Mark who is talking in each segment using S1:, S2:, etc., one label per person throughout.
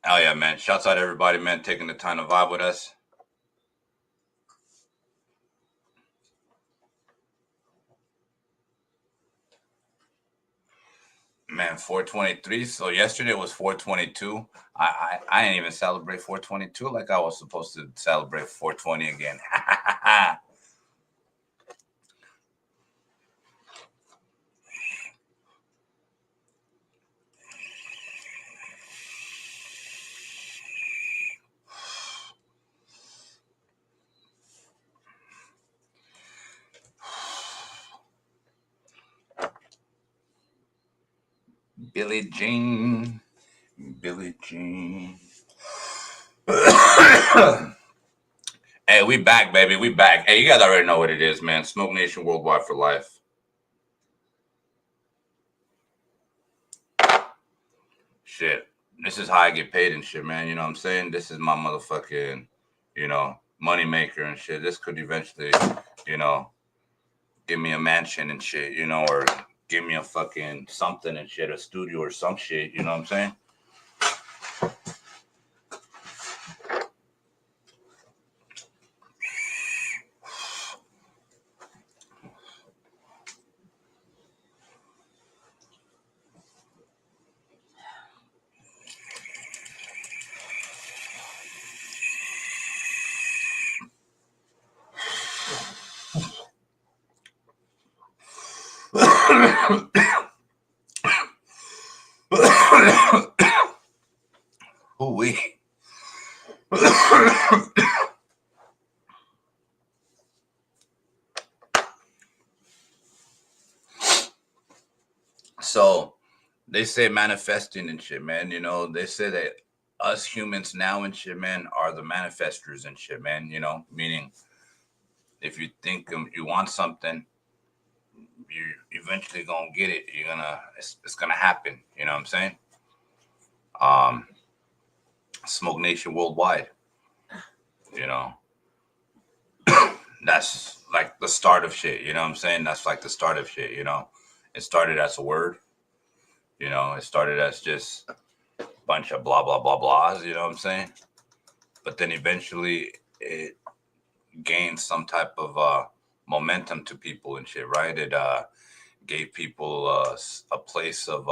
S1: Oh yeah, man. Shouts out to everybody, man, taking the time to vibe with us. Man, 423. So yesterday was 422. I didn't even celebrate 422 like I was supposed to celebrate 420 again. Billie Jean. Billie Jean. Hey, we back, baby. We back. Hey, you guys already know what it is, man. Smoke Nation Worldwide for life. Shit. This is how I get paid and shit, man. You know what I'm saying? This is my motherfucking, money maker and shit. This could eventually, you know, give me a mansion and shit, or give me a fucking something and shit, a studio or some shit. You know what I'm saying? Ooh wee. So they say manifesting and shit, man. They say that us humans now and shit, man, are the manifestors and shit, man. Meaning if you think you want something, you eventually gonna get it. It's gonna happen. You know what I'm saying? Um, Smoke Nation Worldwide. You know, that's like the start of shit. You know what I'm saying? That's like the start of shit. It started as a word. It started as just a bunch of blah blah blah blahs. You know what I'm saying? But then eventually it gained some type of momentum to people and shit, right? It gave people a place of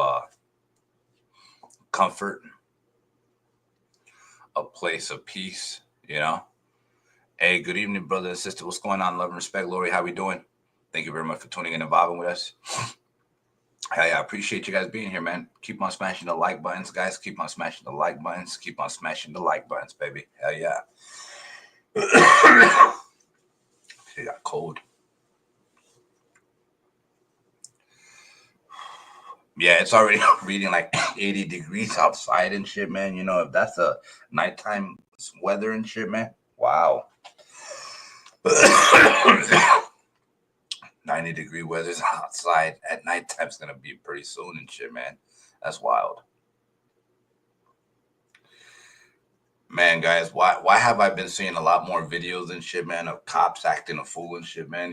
S1: comfort, a place of peace. Hey, good evening, brother and sister. What's going on? Love and respect, Lori. How we doing? Thank you very much for tuning in and vibing with us. Hey, I appreciate you guys being here, man. Keep on smashing the like buttons, guys. Keep on smashing the like buttons. Keep on smashing the like buttons, baby. Hell yeah. It got cold. Yeah, it's already reading like 80 degrees outside and shit, man. If that's a nighttime weather and shit, man. Wow. 90-degree weather's outside at nighttime's gonna be pretty soon and shit, man. That's wild. Man, guys, why have I been seeing a lot more videos and shit, man, of cops acting a fool and shit, man,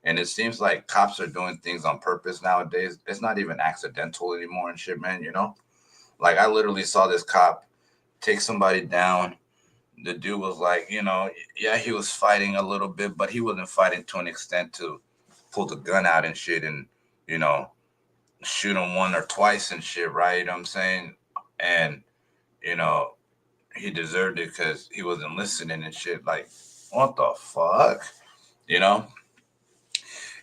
S1: And it seems like cops are doing things on purpose nowadays. It's not even accidental anymore and shit, man. Like I literally saw this cop take somebody down. The dude was like, yeah, he was fighting a little bit, but he wasn't fighting to an extent to pull the gun out and shit and, you know, shoot him one or twice and shit, right? You know what I'm saying? And, you know, he deserved it because he wasn't listening and shit. Like, what the fuck? You know?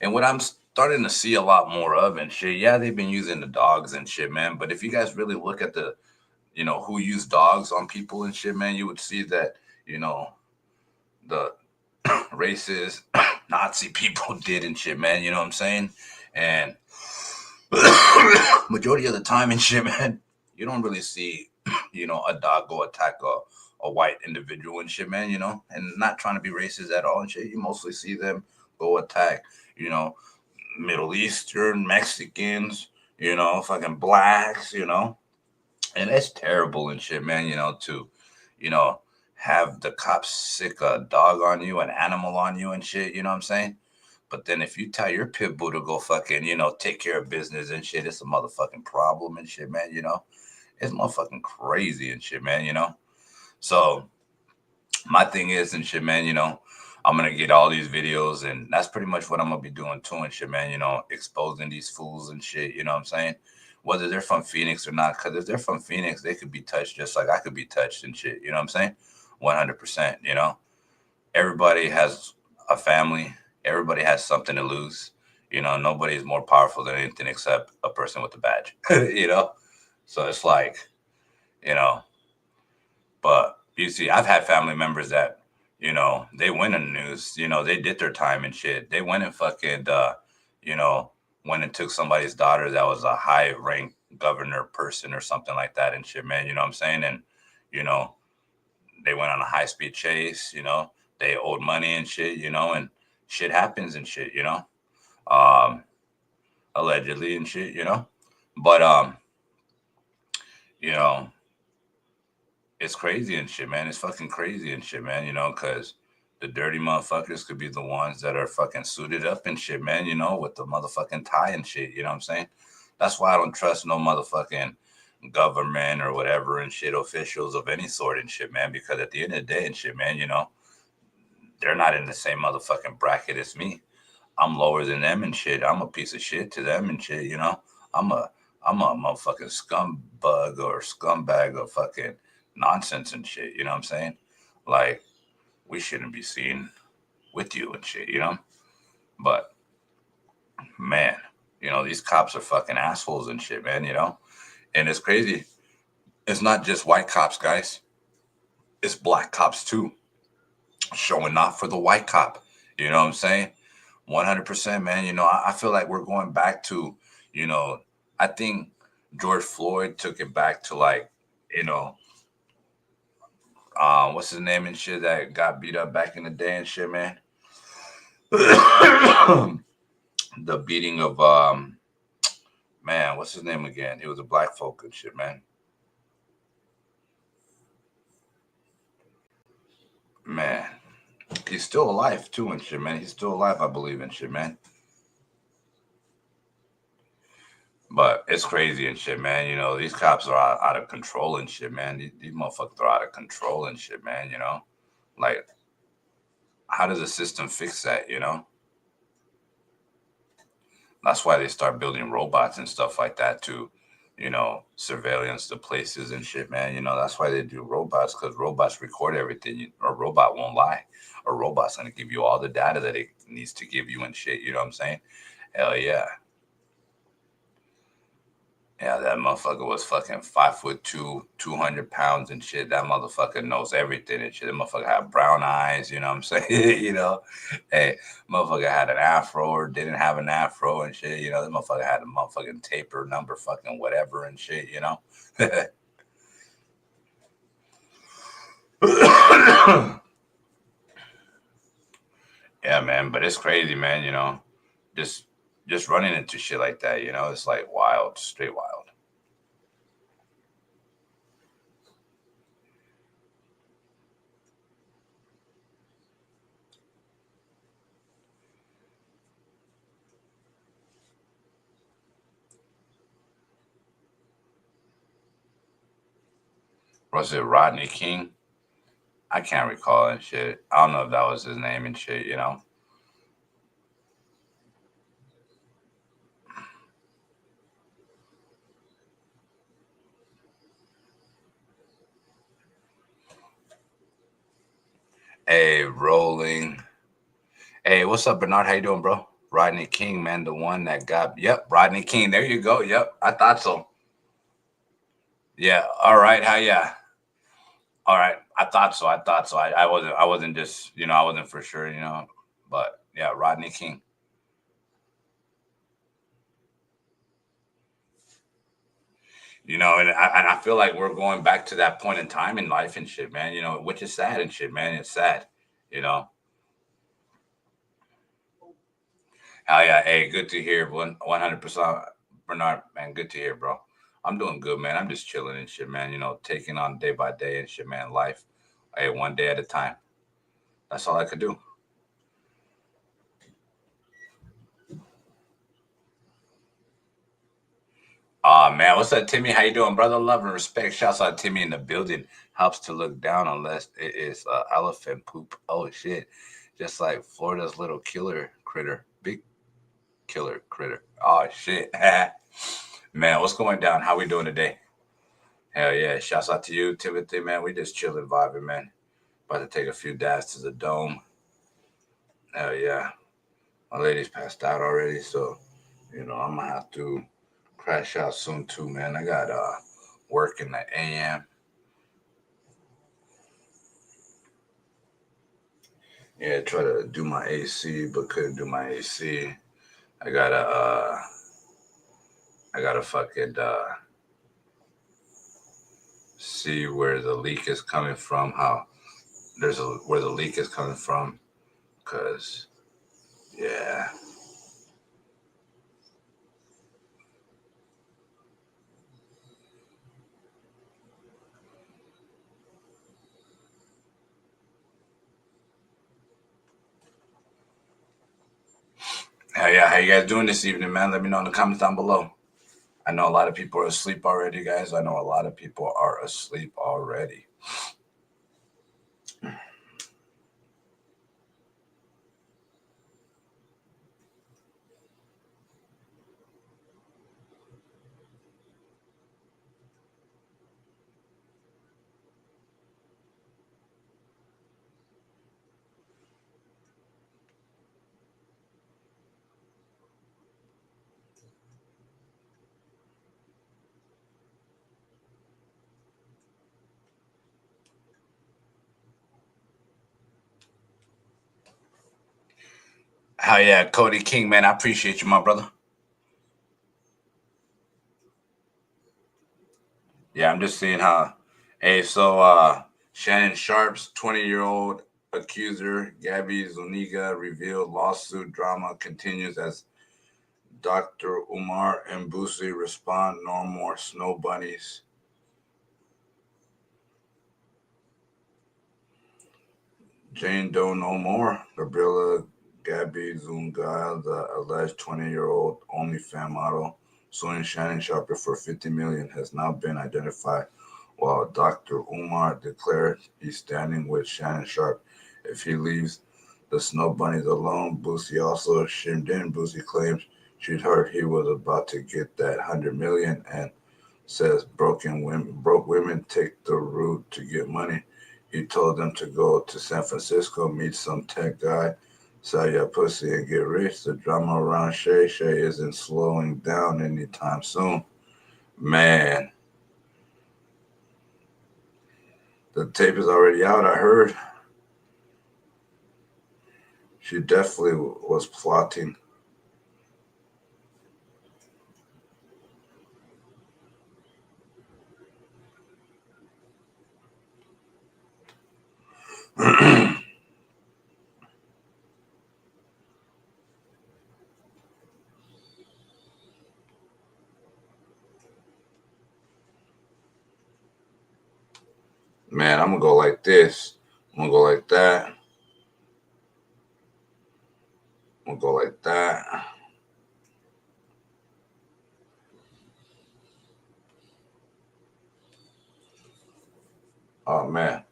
S1: And what I'm starting to see a lot more of and shit, yeah, they've been using the dogs and shit, man. But if you guys really look at who used dogs on people and shit, man, you would see that, the racist Nazi people did and shit, man. You know what I'm saying? And majority of the time and shit, man, you don't really see, a dog go attack a white individual and shit, man, and not trying to be racist at all and shit. You mostly see them go attack, you know, Middle Eastern, Mexicans, fucking blacks, and it's terrible and shit, man, to, you know, have the cops sick a dog on you, an animal on you and shit, you know what I'm saying? But then if you tell your pit bull to go fucking, take care of business and shit, it's a motherfucking problem and shit, man, It's motherfucking crazy and shit, man, you know? So my thing is and shit, man, you know, I'm gonna get all these videos, and that's pretty much what I'm gonna be doing too and shit, man, you know, exposing these fools and shit, you know what I'm saying? Whether they're from Phoenix or not, because if they're from Phoenix, they could be touched just like I could be touched and shit, you know what I'm saying? 100%, you know? Everybody has a family, everybody has something to lose. You know, nobody is more powerful than anything except a person with a badge, you know? So it's like, you know, but you see, I've had family members that, you know, they went in the news, you know, they did their time and shit. They went and fucking, you know, went and took somebody's daughter that was a high ranked governor person or something like that and shit, man. You know what I'm saying? And, you know, they went on a high speed chase, you know, they owed money and shit, you know, and shit happens and shit, you know, um, allegedly and shit, you know, but, you know, it's crazy and shit, man. It's fucking crazy and shit, man, you know, because the dirty motherfuckers could be the ones that are fucking suited up and shit, man, you know, with the motherfucking tie and shit, you know what I'm saying? That's why I don't trust no motherfucking government or whatever and shit, officials of any sort and shit, man, because at the end of the day and shit, man, you know, they're not in the same motherfucking bracket as me. I'm lower than them and shit. I'm a piece of shit to them and shit, you know. I'm a I'm a motherfucking scumbug or scumbag of fucking nonsense and shit, you know what I'm saying? Like we shouldn't be seen with you and shit, you know? But man, you know, these cops are fucking assholes and shit, man, you know? And it's crazy. It's not just white cops, guys. It's black cops too, showing off for the white cop. You know what I'm saying? 100%, man. You know, I feel like we're going back to, you know, I think George Floyd took it back to like, you know, what's his name and shit that got beat up back in the day and shit, man. The beating of man, what's his name again? He was a black folk and shit, man. Man, he's still alive too and shit, man. He's still alive, I believe in shit, man. But it's crazy and shit, man. You know, these cops are out of control and shit, man. These motherfuckers are out of control and shit, man. You know, like, how does the system fix that? You know, that's why they start building robots and stuff like that to, you know, surveillance the places and shit, man. You know, that's why they do robots because robots record everything. A robot won't lie. A robot's gonna give you all the data that it needs to give you and shit. You know what I'm saying? Hell yeah. Yeah, that motherfucker was fucking 5'2", 200 pounds and shit. That motherfucker knows everything and shit. That motherfucker had brown eyes, you know what I'm saying? You know, hey, motherfucker had an afro or didn't have an afro and shit. You know, that motherfucker had a motherfucking taper number, fucking whatever and shit. You know. Yeah, man, but it's crazy, man. You know, just just running into shit like that. You know, it's like wild, straight wild. Was it Rodney King? I can't recall and shit. I don't know if that was his name and shit. You know. Hey, rolling. Hey, what's up, Bernard? How you doing, bro? Rodney King, man, the one that got. Yep, Rodney King. There you go. Yep, I thought so. Yeah. All right. How yeah. All right. I thought so. I thought so. I wasn't. I wasn't just. You know. I wasn't for sure. You know. But yeah, Rodney King. You know, and I feel like we're going back to that point in time in life and shit, man. You know, which is sad and shit, man. It's sad. You know. Hell yeah. Hey, good to hear. 100%, Bernard, man. Good to hear, bro. I'm doing good, man. I'm just chilling and shit, man. You know, taking on day by day and shit, man. Life, hey, one day at a time. That's all I could do. Oh man, what's up, Timmy? How you doing, brother? Love and respect. Shouts out Timmy in the building. Helps to look down unless it is elephant poop. Oh shit! Just like Florida's little killer critter, big killer critter. Oh shit, man, what's going down? How we doing today? Hell yeah! Shouts out to you, Timothy. Man, we just chilling, vibing, man. About to take a few dabs to the dome. Hell yeah! My lady's passed out already, so I'm gonna have to crash out soon too, man. I got work in the AM. Yeah, try to do my AC, but couldn't do my AC. I gotta I gotta fucking see where the leak is coming from. How there's a where the leak is coming from, cause yeah. Hell yeah, how you guys doing this evening, man? Let me know in the comments down below. I know a lot of people are asleep already, guys. I know a lot of people are asleep already. Hell yeah, Cody King, man. I appreciate you, my brother. Yeah, I'm just seeing how. Hey, so Shannon Sharp's 20-year-old accuser, Gabby Zuniga, revealed lawsuit drama continues as Dr. Umar and Boosie respond. No more snow bunnies. Jane Doe no more. Gabriella Gabby Zuniga, the alleged 20-year-old OnlyFans model, suing Shannon Sharpe for $50 million, has now been identified. While Dr. Umar declared he's standing with Shannon Sharpe if he leaves the snow bunnies alone, Boosie also chimed in. Boosie claims she'd heard he was about to get that $100 million and says broke women take the route to get money. He told them to go to San Francisco, meet some tech guy, sell your pussy and get rich. The drama around Shay Shay isn't slowing down anytime soon. Man, the tape is already out, I heard. She definitely was plotting. Man, I'm gonna go like this. I'm gonna go like that. I'm gonna go like that. Oh man.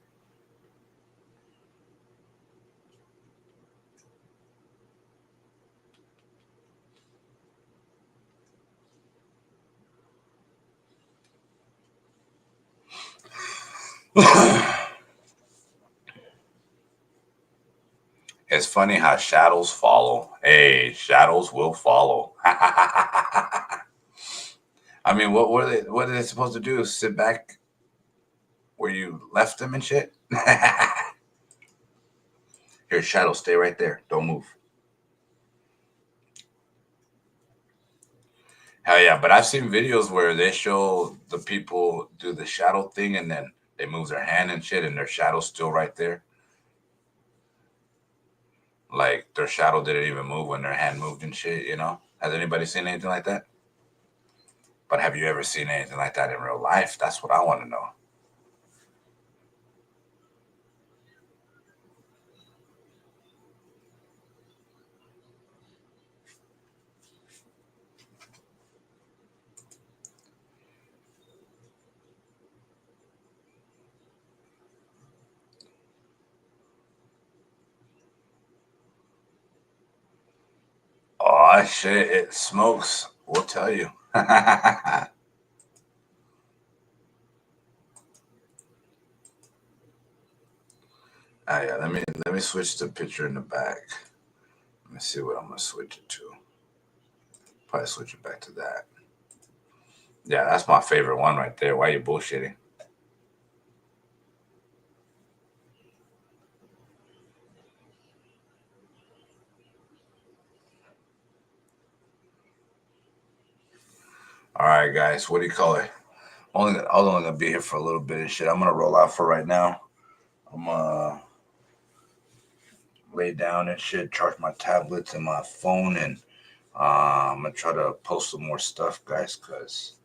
S1: It's funny how shadows follow. Hey, shadows will follow. I mean, what are they supposed to do? Sit back where you left them and shit? Here, shadow, stay right there. Don't move. Hell yeah, but I've seen videos where they show the people do the shadow thing and then they move their hand and shit and their shadow's still right there. Like their shadow didn't even move when their hand moved and shit. Has anybody seen anything like that? But have you ever seen anything like that in real life? That's what I want to know. Oh shit, it smokes. We'll tell you. Oh yeah, let me switch the picture in the back. Let me see what I'm gonna switch it to. Probably switch it back to that. Yeah, that's my favorite one right there. Why are you bullshitting? All right, guys. What do you call it? I was only gonna be here for a little bit and shit. I'm gonna roll out for right now. I'm lay down and shit, charge my tablets and my phone, and I'm gonna try to post some more stuff, guys, cause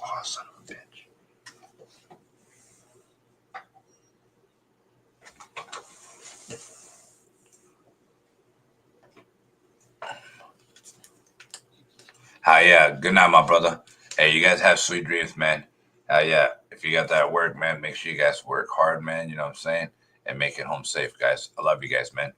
S1: oh, son of a bitch. Yeah. Good night, my brother. Hey, you guys have sweet dreams, man. Yeah. If you got that work, man, make sure you guys work hard, man. You know what I'm saying? And make it home safe, guys. I love you guys, man.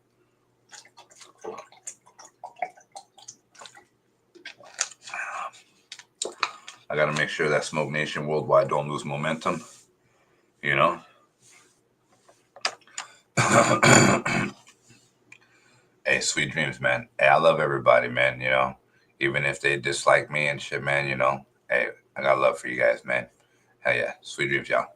S1: I got to make sure that Smoke Nation Worldwide don't lose momentum, you know? Hey, sweet dreams, man. Hey, I love everybody, man, you know? Even if they dislike me and shit, man, you know? Hey, I got love for you guys, man. Hell yeah. Sweet dreams, y'all.